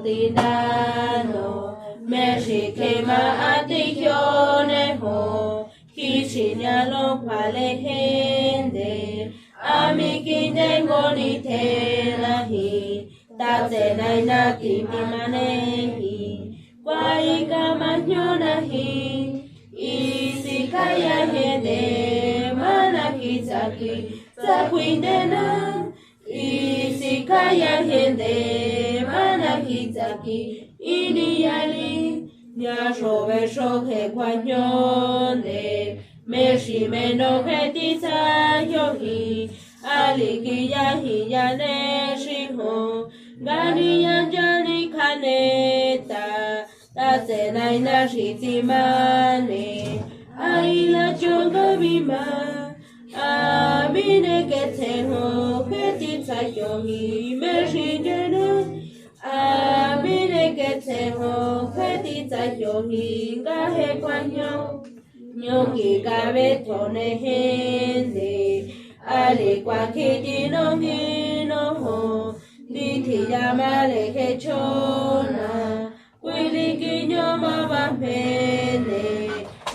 Tinano, Mexicema Atijonejo, Kishinyalo Palehende, Amikinengoni Telahi, Tazenaina Timimanehi, Waikamanyonahi, Isikaya Hende, Manakizaki, Zakwindena. Isikaya hende manakizaki iniali nyashobe shoke kwanyonde meshi menoke tisa yohi alikiya hiyane shiho gani yanjani kaneta tasena inashitimane aila chonga bima Amine keteho ketita yohi meshindene Amine keteho ketita yohi ngahe kwanyo Nyoki gabe tone hende Ale kwa kiti no hino ho Diti yamale kechona Kwili kinyo mabapene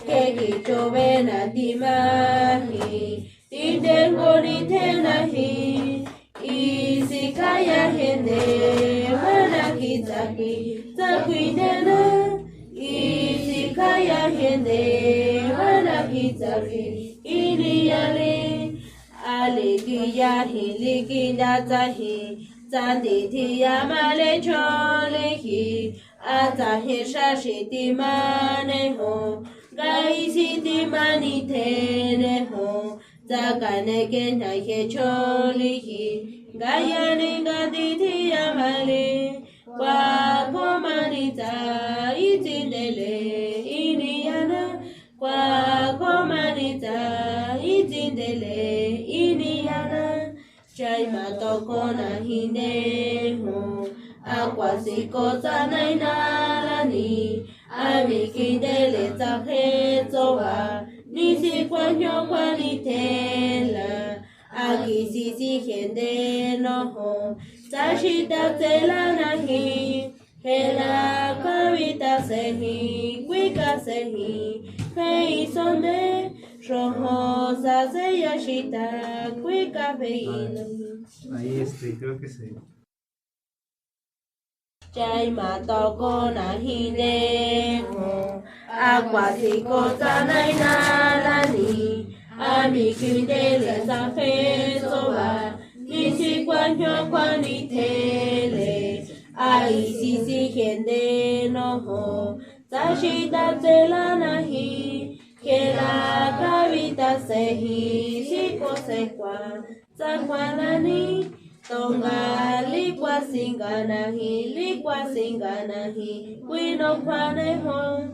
Keki chobena dimahi Tidengoni tenahi Isikaya hende Manakizaki Zakwindena Isikaya hende Manakizaki Iniyali Alikiya hilikinda tahi Zanditi yamale cholehi Atahi shashiti maneho Gaisiti maniteneho Zakane kena ke cholihi Gayani gaditi yamale Kwa komanita itindele Iniyana Kwa komanita itindele Iniyana Chaima tokona hineho Akwasiko zanainalani Amikindele zahezoa Nisi kwanyo kwanitela Akisisi hende noho Zashita zela nahi Hela kavita sehi Kwika sehi Fei sonde Shoho sase yashita Kwika fei Ahí creo que se... Chaima toko na hineho Akwasiko zanainalani Amikindele zafezoa Nisi kwanyo kwanitele Aisisi hende noho Zashita zela nahi Kela kavita sehi Siko sekwa Zakwanani Tonga likwa singanahi, Wino kwaneho,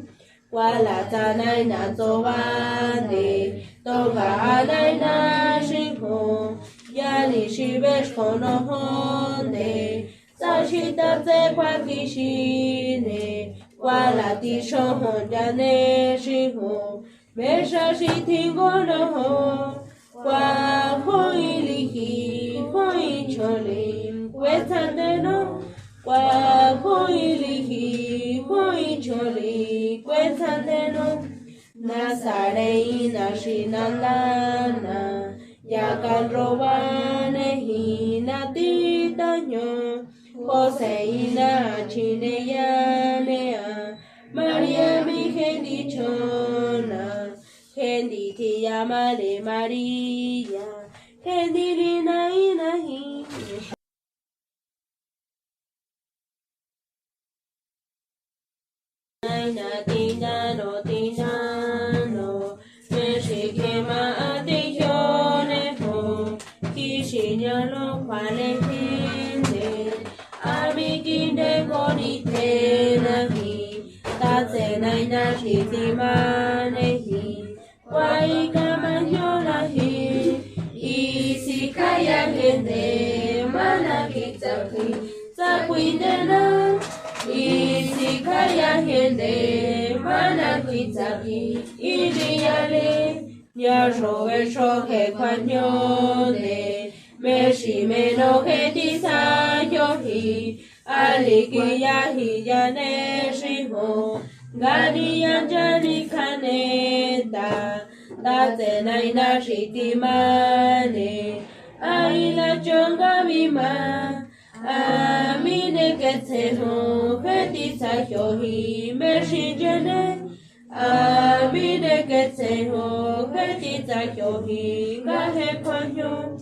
Wala tanay na towane, Tonga anay na shiho, Yani shibesh konohone, Sashita ze kwa kishine, Wala tishohon jane shiho, Mesha shitingonoho, Kwa hoilihi, Hoicholim, Wetandeno, Kwa hoilihi, Hoicholi, Wetandeno, Nazareina shinandana, Yakan robanehi natitaño, Joseina chineyanea, María mi gendichona, Genditi yamale María, Gendilina inahi. Tinano, Meshikema atijoneho, Kishinyalo palehende, Amikinde konitenahi, Tatsenaina shitimanehi, Waikamanyonahi, Isikaya hende, Manakizaki, Zakwindena, Isikaya hende, Manakizaki, Idiyale, Nyashobe shoke kwanyone, Meshi menoke tisa yohi, alikia hiyane shiho gani yanjani kaneta tate naina shitimane aila chonga mima amine ketseho petita hyohi meshijene amine ketseho petita hyohi gahe kwanyo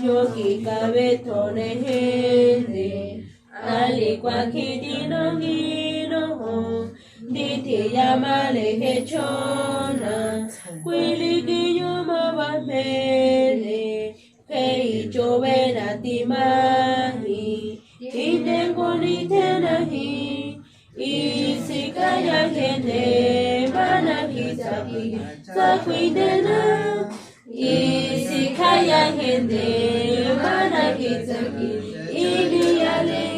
yoki kabetone hende alikwa kidino ngino diti yamale hechona kwiligi yoma wamele kei chovena timahi intengo nitenahi isikaya hende mana kisaki sakwidena isikaya hende mana kisaki iliyale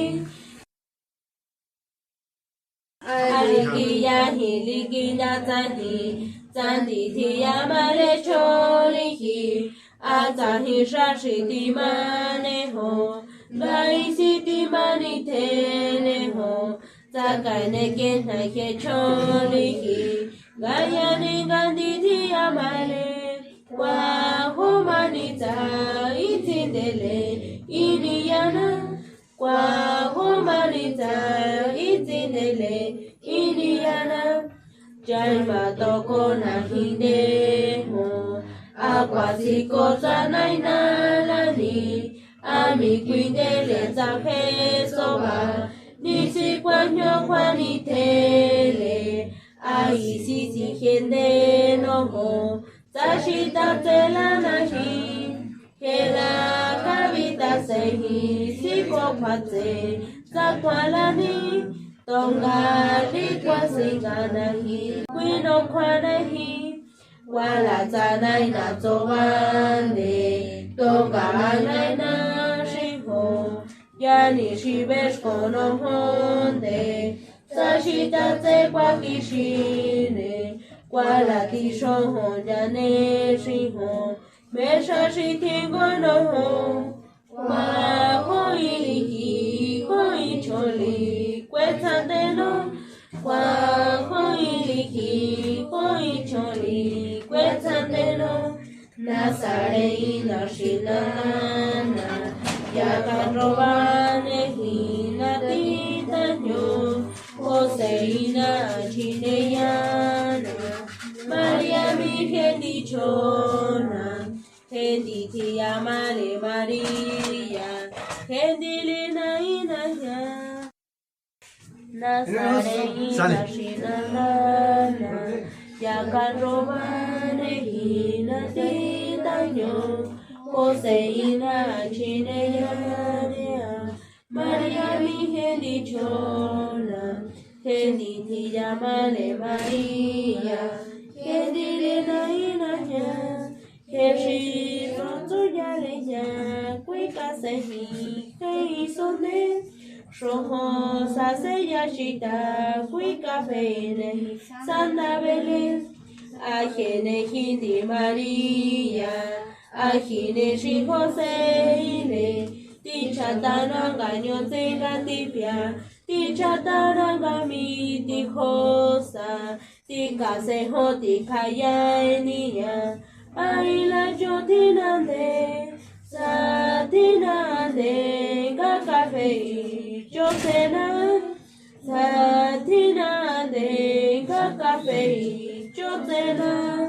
alikiya hiliki natahi tandi tiyamale cholihi atahi shashiti maneho gaisiti maniteneho takaine kenha ke cholihi gayani gandi tiyamale kwa humanita itindele iliyana kwa humanita itindele iliyana jaima toko na hineho akwasiko zanainalani amikwindele zape soba nisikwanyo kwanitele aisisi hende noho Tashita tela nahi, hela kavita sehi, siko pate, sakwalani, tonga likwa singa nahi, kwino kwa nahi, wala tanai na towane, tonga anai na shiho, yani shibesh kono honde, tashita te kwa kishine, Kwala tisho honja ne shiho, mesha shitingo no ho. Kwa hoiliki, hoicholi, kwetandeno. Kwa hoiliki, hoicholi, kwetandeno. Nasarei na shinana, yakarobane hina titanyo, Joseina chineyana. Maria Virgen dichona, Henditi amale Maria, Hendilina inaya, Nazareina shinalana, Yakarobane hina titaño, Joseina chineyana, Maria Virgen dichona, Henditi amale Maria, Kendilina inaya, Keshi pronto ya leña, Cuica sehi, Keisone, Rojo saseya shita, Cuica pene, Santa Belén, Ajene hindi María, Ajine shi Joseine, Ticha taranga nyotega tipia, Ticha taranga mi tijosa, Tika seho tika yaenia, Aila jotinande, Satinande, Kakafei, Josena, Satinande, Kakafei, Josena.